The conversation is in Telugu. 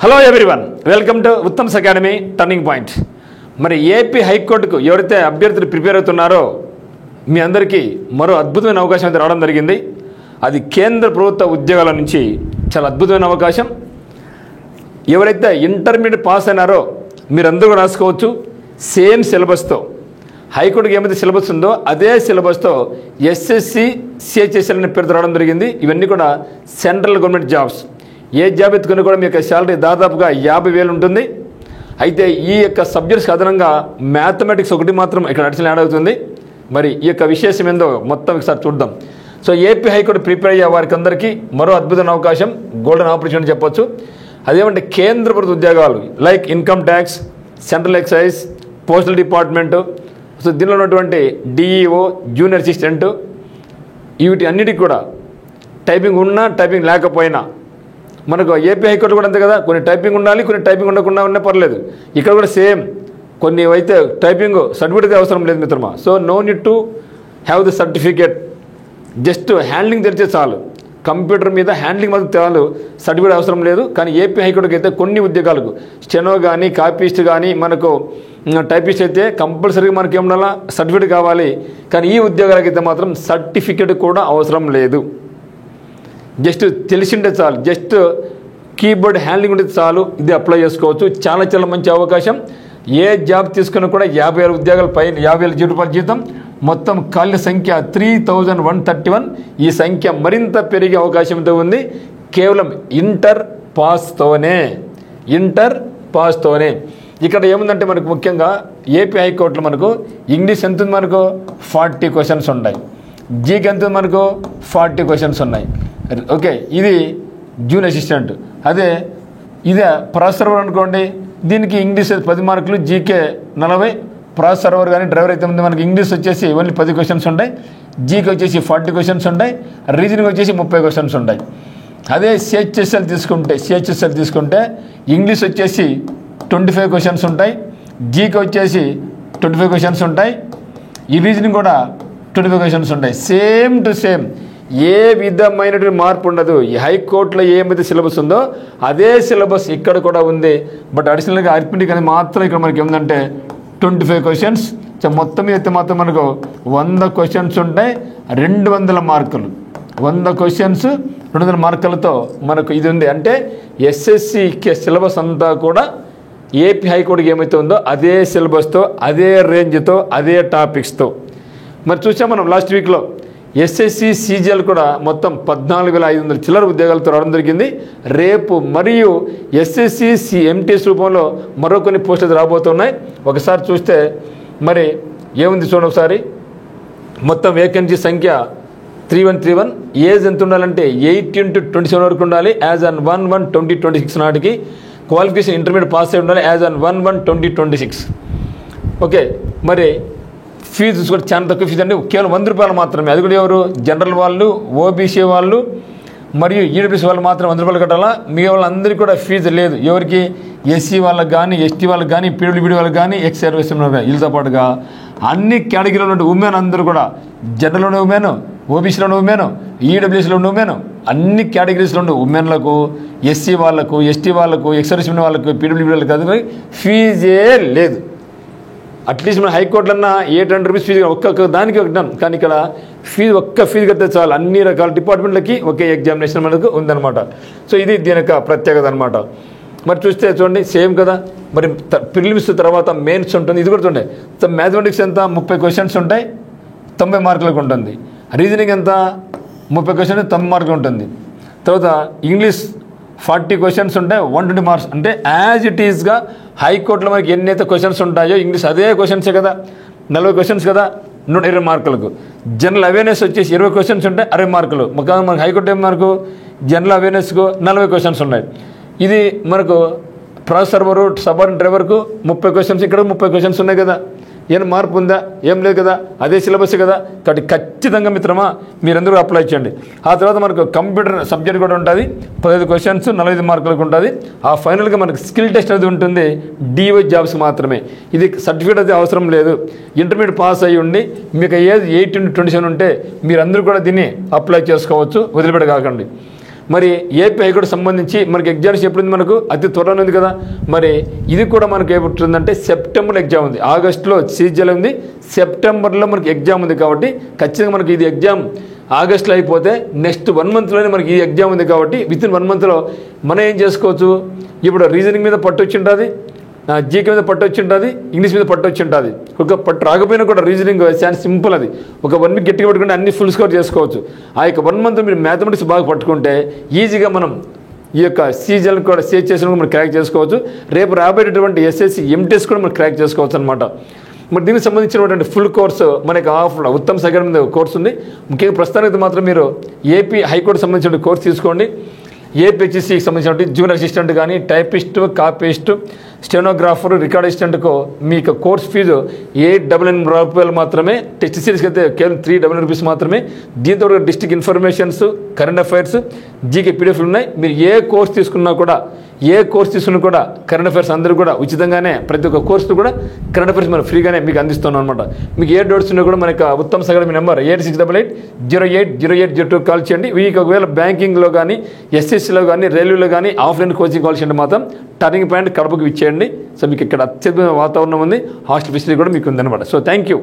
Hello everyone, welcome to Uttam's academy turning point. మరి ఏపీ హైకోర్టుకు ఎవరైతే అభ్యర్థులు ప్రిపేర్ అవుతున్నారో మీ అందరికీ మరో అద్భుతమైన అవకాశం అయితే రావడం జరిగింది. అది కేంద్ర ప్రభుత్వ ఉద్యోగాల నుంచి చాలా అద్భుతమైన అవకాశం. ఎవరైతే ఇంటర్మీడియట్ పాస్ అయినారో మీరందరూ రాసుకోవచ్చు. సేమ్ సిలబస్తో హైకోర్టుకి ఏమైతే సిలబస్ ఉందో అదే సిలబస్తో ఎస్ఎస్సి సిహెచ్ఎస్ఎల్ అనే పేరుతో రావడం జరిగింది. ఇవన్నీ కూడా సెంట్రల్ గవర్నమెంట్ జాబ్స్. ఏ జాబ్ ఎత్తుకుని కూడా మీ యొక్క శాలరీ దాదాపుగా 50,000 ఉంటుంది. అయితే ఈ యొక్క సబ్జెక్ట్స్కి అదనంగా మ్యాథమెటిక్స్ ఒకటి మాత్రం ఇక్కడ అడిషనల్ యాడ్ అవుతుంది. మరి ఈ యొక్క విశేషం ఏందో మొత్తం ఒకసారి చూద్దాం. సో ఏపీ హైకోర్టు ప్రిపేర్ అయ్యే వారికి అందరికీ మరో అద్భుతమైన అవకాశం, గోల్డెన్ ఆపర్చునిటీ చెప్పొచ్చు. అదేమంటే కేంద్ర ప్రభుత్వ ఉద్యోగాలు like income tax, central excise, postal department, so దీనిలో ఉన్నటువంటి డిఈఓ, జూనియర్ అసిస్టెంటు, వీటి అన్నిటికీ కూడా టైపింగ్ ఉన్నా టైపింగ్ లేకపోయినా మనకు ఏపీ హైకోర్టు కూడా అంతే కదా, కొన్ని టైపింగ్ ఉండాలి, కొన్ని టైపింగ్ ఉండకుండా ఉన్నా పర్లేదు. ఇక్కడ కూడా సేమ్, కొన్ని అయితే టైపింగ్ సర్టిఫికేట్ అవసరం లేదు మిత్రమా. So no need to have the certificate, just handling తెలిస్తే చాలు. కంప్యూటర్ మీద హ్యాండ్లింగ్ మాత్రం చాలు, సర్టిఫికేట్ అవసరం లేదు. కానీ ఏపీ హైకోర్టుకి అయితే కొన్ని ఉద్యోగాలకు స్టెనో కానీ, కాపీస్ట్ కానీ, మనకు టైపిస్ట్ అయితే కంపల్సరీగా మనకి ఏమన్నా సర్టిఫికేట్ కావాలి. కానీ ఈ ఉద్యోగాలకైతే మాత్రం సర్టిఫికేట్ కూడా అవసరం లేదు. జస్ట్ తెలిసిండే చాలు, జస్ట్ కీబోర్డ్ హ్యాండ్లింగ్ ఉంటే చాలు, ఇది అప్లై చేసుకోవచ్చు. చాలా చాలా మంచి అవకాశం. ఏ జాబ్ తీసుకున్నా కూడా 50,000 ఉద్యోగాల పైన, 50,000 రూపాయల జీతం. మొత్తం ఖాళీ సంఖ్య 3,131. ఈ సంఖ్య మరింత పెరిగే అవకాశంతో ఉంది కేవలం ఇంటర్ పాస్తోనే. ఇక్కడ ఏముందంటే మనకు ముఖ్యంగా ఏపీ హైకోర్టులో మనకు ఇంగ్లీష్ ఎంత ఉంది, మనకు 40 క్వశ్చన్స్ ఉన్నాయి. జీకి ఎంత ఉంది, మనకు 40 క్వశ్చన్స్ ఉన్నాయి. ఓకే, ఇది జూనియర్ అసిస్టెంట్. అదే ఇదే ప్రాసెస్ సర్వర్ అనుకోండి, దీనికి ఇంగ్లీష్ 10 మార్కులు, జీకే 40. ప్రాసెస్ సర్వర్ కానీ డ్రైవర్ అయితే ఉంది మనకి ఇంగ్లీష్ వచ్చేసి ఓన్లీ 10 క్వశ్చన్స్ ఉంటాయి, జీకి వచ్చేసి 40 క్వశ్చన్స్ ఉంటాయి, రీజనింగ్ వచ్చేసి 30 క్వశ్చన్స్ ఉంటాయి. అదే సిహెచ్ఎస్ఎల్ తీసుకుంటే ఇంగ్లీష్ వచ్చేసి 25 క్వశ్చన్స్ ఉంటాయి, జీకి వచ్చేసి 25 క్వశ్చన్స్ ఉంటాయి, ఈ రీజనింగ్ కూడా 25 క్వశ్చన్స్ ఉంటాయి. సేమ్ టు సేమ్, ఏ విధమైనటువంటి మార్పు ఉండదు. ఈ హైకోర్టులో ఏమైతే సిలబస్ ఉందో అదే సిలబస్ ఇక్కడ కూడా ఉంది. బట్ అడిషనల్గా అరిథమెటిక్ అనేది మాత్రం ఇక్కడ మనకి ఏముందంటే 25 క్వశ్చన్స్. మొత్తం అయితే మాత్రం మనకు 100 క్వశ్చన్స్ ఉంటాయి, 200 మార్కులు. 100 క్వశ్చన్స్ 200 మార్కులతో మనకు ఇది ఉంది. అంటే ఎస్ఎస్సికి సిలబస్ అంతా కూడా ఏపీ హైకోర్టుకి ఏమైతే ఉందో అదే సిలబస్తో, అదే రేంజ్తో, అదే టాపిక్స్తో. మరి చూసాం మనం లాస్ట్ వీక్లో ఎస్ఎస్సి సీజీఎల్ కూడా మొత్తం 14,500 చిల్లర ఉద్యోగాలతో రావడం జరిగింది. రేపు మరియు ఎస్ఎస్సి ఎంటీఎస్ రూపంలో మరో కొన్ని పోస్టులు రాబోతున్నాయి. ఒకసారి చూస్తే మరి ఏముంది చూడండి ఒకసారి. మొత్తం వేకెన్సీ సంఖ్య 3131. ఏజ్ ఎంత ఉండాలంటే 18 to 27 వరకు ఉండాలి. యాజ్ ఆన్ 1/1/2026 నాటికి క్వాలిఫికేషన్ ఇంటర్మీడియట్ పాస్ అయి ఉండాలి. As on 1/1/2026. ఓకే, మరి ఫీజు కూడా చాలా తక్కువ ఫీజు అండి, కేవలం 100 రూపాయలు మాత్రమే. అది కూడా ఎవరు, జనరల్ వాళ్ళు, ఓబీసీ వాళ్ళు మరియు ఈడబ్ల్యూసీ వాళ్ళు మాత్రం 100 రూపాయలు కట్టాలా. మిగతా వాళ్ళందరికీ కూడా ఫీజు లేదు. ఎవరికి, ఎస్సీ వాళ్ళకి కానీ, ఎస్టీ వాళ్ళకి కానీ, పీడబ్ల్యూబీడీ వాళ్ళకి కానీ, ఎక్స్ సర్వీస్ వీళ్ళతో పాటుగా అన్ని కేటగిరీలో ఉన్న ఉమెన్ అందరూ కూడా, జనరల్లో ఉన్న ఉమెన్, ఓబీసీలో ఉన్న ఉమెన్, ఈడబ్ల్యూసీలో ఉన్న ఉమెన్, అన్ని కేటగిరీస్లో ఉన్న ఉమెన్లకు, ఎస్సీ వాళ్ళకు, ఎస్టీ వాళ్ళకు, ఎక్స్ సర్వీస్ వాళ్ళకు, పీడబ్ల్యూబీడీ వాళ్ళకి అది ఫీజే లేదు. అట్లీస్ట్ మన హైకోర్టులో అన్న 800 రూపీస్ ఫీజు ఒక్కొక్క దానికి ఒకటాం. కానీ ఇక్కడ ఒక్క ఫీజు కడితే చాలు, అన్ని రకాల డిపార్ట్మెంట్లకి ఒకే ఎగ్జామినేషన్ మనకు ఉందన్నమాట. సో ఇది దీని యొక్క ప్రత్యేకత అనమాట. మరి చూస్తే చూడండి సేమ్ కదా. మరి ప్రిలిమ్స్ తర్వాత మెయిన్స్ ఉంటుంది. ఇది కూడా చూడండి, మ్యాథమెటిక్స్ ఎంత 30 క్వశ్చన్స్ ఉంటాయి, 90 మార్కులకు ఉంటుంది. రీజనింగ్ ఎంత 30 క్వశ్చన్స్ 90 మార్కులు ఉంటుంది. తర్వాత ఇంగ్లీష్ 40 క్వశ్చన్స్ ఉంటాయి, 120 మార్క్స్. అంటే యాజ్ ఇట్ ఈజ్గా హైకోర్టులో మనకి ఎన్నైతే క్వశ్చన్స్ ఉంటాయో ఇంగ్లీష్ అదే క్వశ్చన్సే కదా, 40 క్వశ్చన్స్ కదా, 120 మార్కులకు. జనరల్ అవేర్నెస్ వచ్చేసి 20 క్వశ్చన్స్ ఉంటాయి, 60 మార్కులు. మనకి హైకోర్టు ఏం మార్కు, జనరల్ అవేర్నెస్కు 40 క్వశ్చన్స్ ఉన్నాయి. ఇది మనకు ప్రాసెస్ సర్వరు, సబార్డినేట్ డ్రైవర్కు 30 క్వశ్చన్స్, ఇక్కడ 30 క్వశ్చన్స్ ఉన్నాయి కదా. ఏమైనా మార్పు ఉందా, ఏం లేదు కదా, అదే సిలబస్ కదా. కాబట్టి ఖచ్చితంగా మిత్రమా మీరందరూ అప్లై చేయండి. ఆ తర్వాత మనకు కంప్యూటర్ సబ్జెక్ట్ కూడా ఉంటుంది, 15 క్వశ్చన్స్ 45 మార్కులకు ఉంటుంది. ఆ ఫైనల్గా మనకు స్కిల్ టెస్ట్ అనేది ఉంటుంది, డిఓ జాబ్స్ మాత్రమే. ఇది సర్టిఫికేట్ అయితే అవసరం లేదు. ఇంటర్మీడియట్ పాస్ అయ్యి ఉండి మీకు ఏజ్ 18 to 27 ఉంటే మీరందరూ కూడా దీన్ని అప్లై చేసుకోవచ్చు, వదిలిపెట్ట కాకండి. మరి ఏపీ హైకోర్టు సంబంధించి మనకి ఎగ్జామ్స్ ఎప్పుడు ఉంది, మనకు అతి త్వరలో ఉంది కదా. మరి ఇది కూడా మనకు ఏముంటుందంటే సెప్టెంబర్లో ఎగ్జామ్ ఉంది, ఆగస్టులో సీజీఎల్ ఉంది, సెప్టెంబర్లో మనకి ఎగ్జామ్ ఉంది. కాబట్టి ఖచ్చితంగా మనకి ఇది ఎగ్జామ్ ఆగస్టులో అయిపోతే నెక్స్ట్ 1 మంత్లోనే మనకి ఈ ఎగ్జామ్ ఉంది. కాబట్టి విత్ ఇన్ 1 మంత్లో మనం ఏం చేసుకోవచ్చు, ఇప్పుడు రీజనింగ్ మీద పట్టు వచ్చి ఉంటుంది, జీకే మీద పట్టు వచ్చి ఉంటుంది, ఇంగ్లీష్ మీద పట్టు వచ్చి ఉంటుంది. ఒక పట్టు రాకపోయినా కూడా రీజనింగ్ చాలా సింపుల్, అది ఒక 1 వీక్ గట్టిగా పట్టుకుంటే అన్ని ఫుల్ స్కోర్ చేసుకోవచ్చు. ఆ యొక్క 1 మంత్ మీరు మ్యాథమెటిక్స్ బాగా పట్టుకుంటే ఈజీగా మనం ఈ యొక్క సీజన్ కూడా సేవ్ చేసిన మనం క్రాక్ చేసుకోవచ్చు. రేపు రాబోయేటటువంటి ఎస్ఎస్సి ఎంటెస్ కూడా మనం క్రాక్ చేసుకోవచ్చు అనమాట. మరి దీనికి సంబంధించినటువంటి ఫుల్ కోర్సు మనకి ఉత్తమ్ సాగర్ మీద కోర్సు ఉంది. ముఖ్యంగా ప్రస్తుతానికి మాత్రం మీరు ఏపీ హైకోర్టు సంబంధించిన కోర్సు తీసుకోండి. ఏపీహెచ్సికి సంబంధించినటువంటి జూనియర్ అసిస్టెంట్ కానీ, టైపిస్ట్, కాపీస్ట్, స్టెనోగ్రాఫర్, రికార్డ్ అసిస్టెంట్కు మీకు కోర్స్ ఫీజు 899 రూపాయలు మాత్రమే. టెస్ట్ సిరీస్కి అయితే కేవలం 399 రూపీస్ మాత్రమే. దీంతో district informations, current affairs, GK పీడిఎఫ్లు ఉన్నాయి. మీరు ఏ కోర్స్ తీసుకున్నా కూడా కరెంట్ అఫైర్స్ అందరూ కూడా ఉచితంగానే ప్రతి ఒక్క కోర్సు కూడా కరెంట్ అఫైర్స్ మనం ఫ్రీగానే మీకు అందిస్తున్నాం అనమాట. మీకు ఏ డౌట్స్ ఉన్నా కూడా మనకి ఉత్తమ్ సాగర్ మీ నెంబర్ 8688080802 కాల్ చేయండి. మీకు ఒకవేళ బ్యాంకింగ్లో కానీ, ఎస్ఎస్సిలో కానీ, రైల్వేలో కానీ ఆఫ్లైన్ కోచింగ్ కాల్ చేయండి మాత్రం టర్నింగ్ పాయింట్ కడపకు ఇచ్చేయండి. సో మీకు ఇక్కడ అత్యద్భుతమైన వాతావరణం ఉంది, హాస్టల్ ఫెసిలిటీ కూడా మీకు ఉందన్నమాట. So thank you.